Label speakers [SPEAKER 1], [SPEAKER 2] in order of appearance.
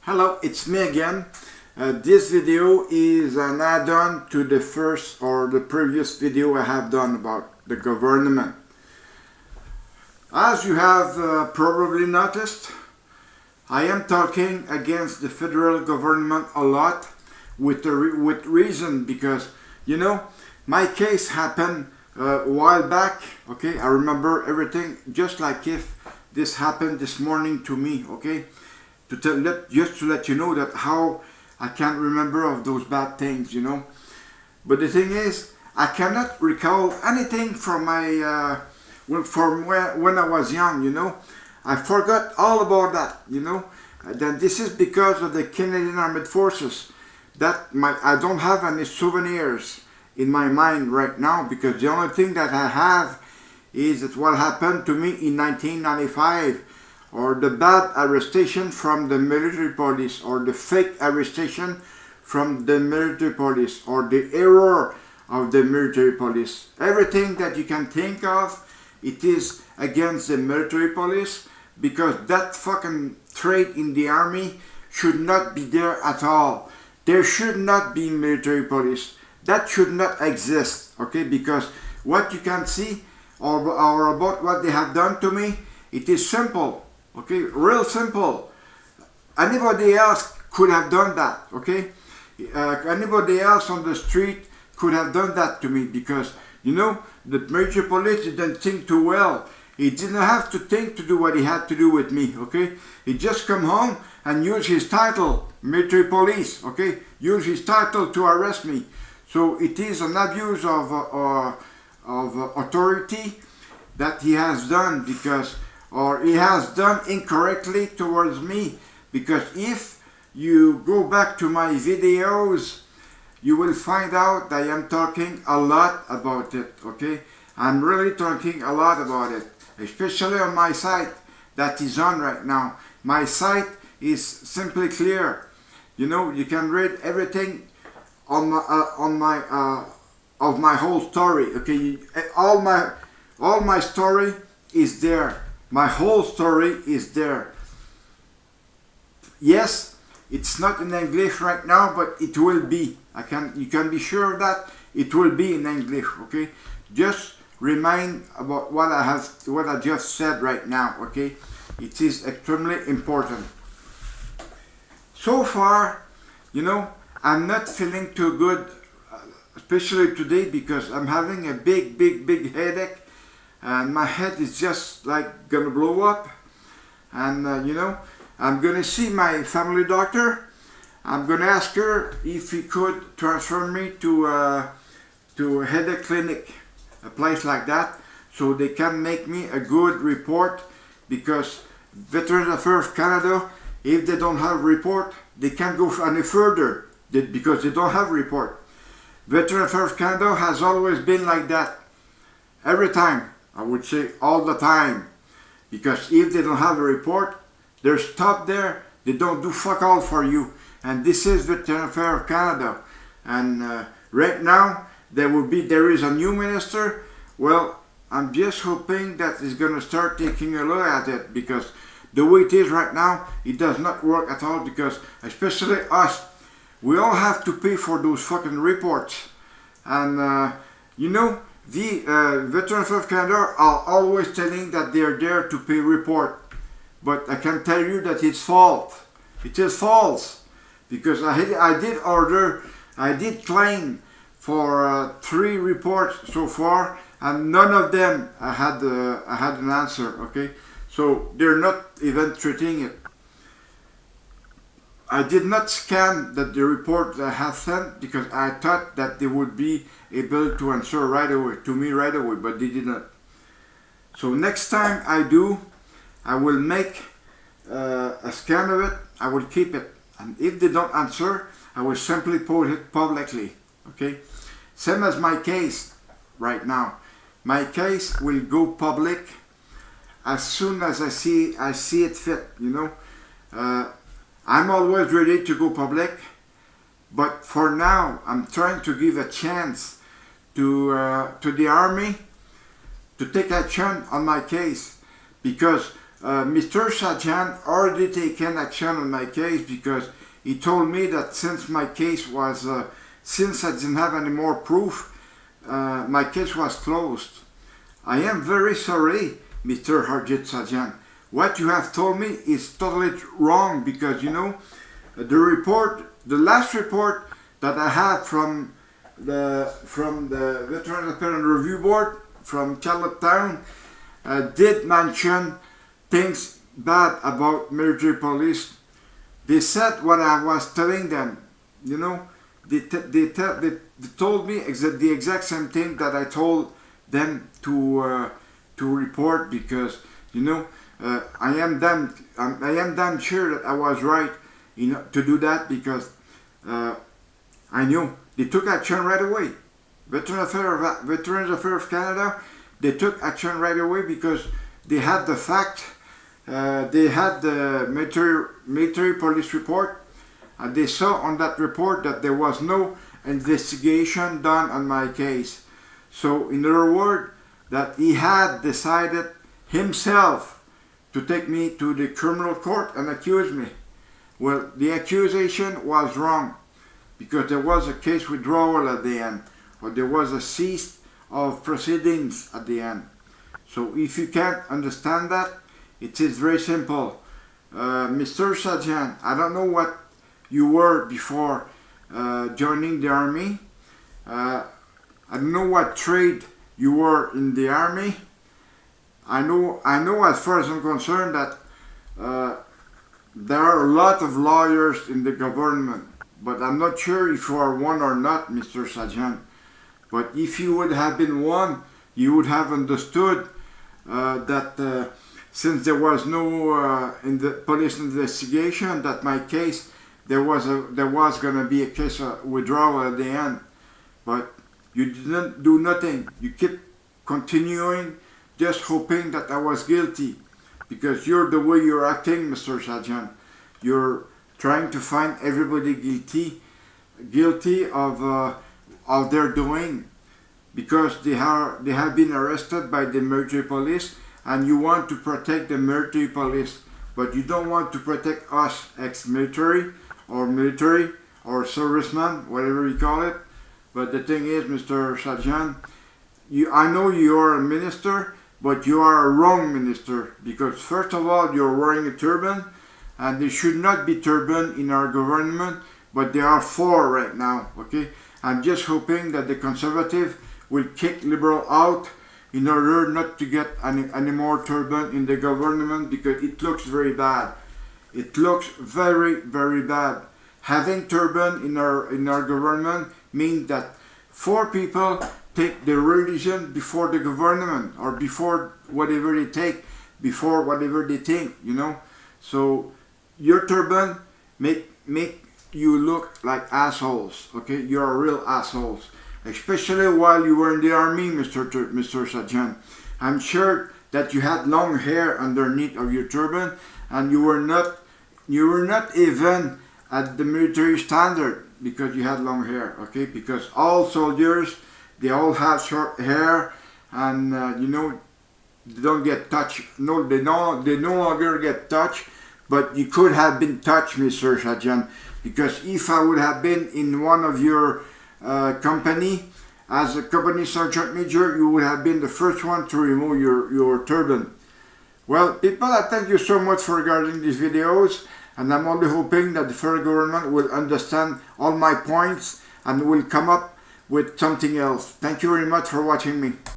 [SPEAKER 1] Hello, it's me again. This video is an add-on to the first or the previous video I have done about the government. As you have probably noticed, I am talking against the federal government a lot with reason, because my case happened a while back. Okay, I remember everything just like if this happened this morning to me. Okay, just to let you know that how I can't remember of those bad things, But the thing is, I cannot recall anything from my from when I was young, I forgot all about that, Then this is because of the Canadian Armed Forces that I don't have any souvenirs in my mind right now, because the only thing that I have is that what happened to me in 1995, or the bad arrestation from the military police, or the fake arrestation from the military police, or the error of the military police. Everything that you can think of, it is against the military police, because that fucking trait in the army should not be there at all. There should not be military police. That should not exist, okay? Because what you can see or about what they have done to me, it is simple. Okay, real simple. Anybody else could have done that, okay? Anybody else on the street could have done that to me, because, the military police didn't think too well. He didn't have to think to do what he had to do with me, okay? He just come home and use his title, military police, okay? Use his title to arrest me. So it is an abuse of authority that he has done, or he has done incorrectly towards me, because if you go back to my videos, you will find out I am talking a lot about it, okay? I'm really talking a lot about it, especially on my site that is on right now. My site is simply clear. You can read everything on my of my whole story, okay? All my story is there. My whole story is there. Yes, it's not in English right now, but it will be. You can be sure of that. It will be in English, okay? Just remind about what I just said right now, okay? It is extremely important. So far, I'm not feeling too good, especially today, because I'm having a big headache. And my head is just like gonna blow up. And I'm gonna see my family doctor. I'm gonna ask her if he could transfer me to a headache clinic, a place like that, so they can make me a good report. Because Veterans Affairs Canada, if they don't have report, they can't go any further, because they don't have report. Veterans Affairs Canada has always been like that, every time. I would say all the time, because if they don't have a report, they're stopped there. They don't do fuck all for you. And this is Veterans Affairs of Canada. And right now there is a new minister. Well, I'm just hoping that he's going to start taking a look at it, because the way it is right now, it does not work at all. Because especially us, we all have to pay for those fucking reports. And the Veterans of Canada are always telling that they are there to pay report, but I can tell you that it's false. It is false, because I did claim for 3 reports so far, and none of them I had an answer. Okay, so they're not even treating it. I did not scan the report that I have sent, because I thought that they would be able to answer to me right away, but they did not. So next time I do, I will make a scan of it. I will keep it, and if they don't answer, I will simply post it publicly. Okay, same as my case right now. My case will go public as soon as I see it fit. I'm always ready to go public, but for now, I'm trying to give a chance to the army to take action on my case, because Mr. Sajjan already taken action on my case because he told me that since my case was, since I didn't have any more proof, my case was closed. I am very sorry, Mr. Harjit Sajjan. What you have told me is totally wrong because, you know, the last report that I had from the Veterans Appellate Review Board from Charlottetown did mention things bad about military police. They said what I was telling them, you know. They told me the exact same thing that I told them to report because, you know, I am damn sure that I was right, you know, to do that because I knew they took action right away. Veterans Affairs of Canada, they took action right away because they had the fact, they had the military police report, and they saw on that report that there was no investigation done on my case. So in other words, that he had decided himself to take me to the criminal court and accuse me. Well, the accusation was wrong because there was a case withdrawal at the end, or there was a cease of proceedings at the end. So if you can't understand that, it is very simple. Mr. Sajjan, I don't know what you were before joining the army. I don't know what trade you were in the army. I know as far as I'm concerned that there are a lot of lawyers in the government, but I'm not sure if you are one or not, Mr. Sajjan. But if you would have been one, you would have understood that since there was no in the police investigation, that my case there was going to be a case of withdrawal at the end. But you didn't do nothing. You kept continuing, just hoping that I was guilty, because you're the way you're acting, Mr. Sajjan. You're trying to find everybody guilty of their doing, because they have been arrested by the military police, and you want to protect the military police, but you don't want to protect us ex-military or military or servicemen, whatever you call it. But the thing is, Mr. Sajjan, I know you are a minister, but you are a wrong minister, because first of all, you're wearing a turban, and there should not be turban in our government, but there are 4 right now, okay? I'm just hoping that the Conservative will kick Liberal out in order not to get any more turban in the government, because it looks very bad. It looks very, very bad. Having turban in our government means that 4 people take the religion before the government, or before whatever they take, before whatever they think, you know. So your turban make you look like assholes, okay? You're real assholes, especially while you were in the army, Mr. Sajjan. I'm sure that you had long hair underneath of your turban, and you were not even at the military standard because you had long hair, okay? Because all soldiers, they all have short hair, and you know, they don't get touched. No, they no longer get touched. But you could have been touched, Mr. Sajjan, because if I would have been in one of your company as a company sergeant major, you would have been the first one to remove your turban. Well, people, I thank you so much for regarding these videos, and I'm only hoping that the federal government will understand all my points and will come up with something else. Thank you very much for watching me.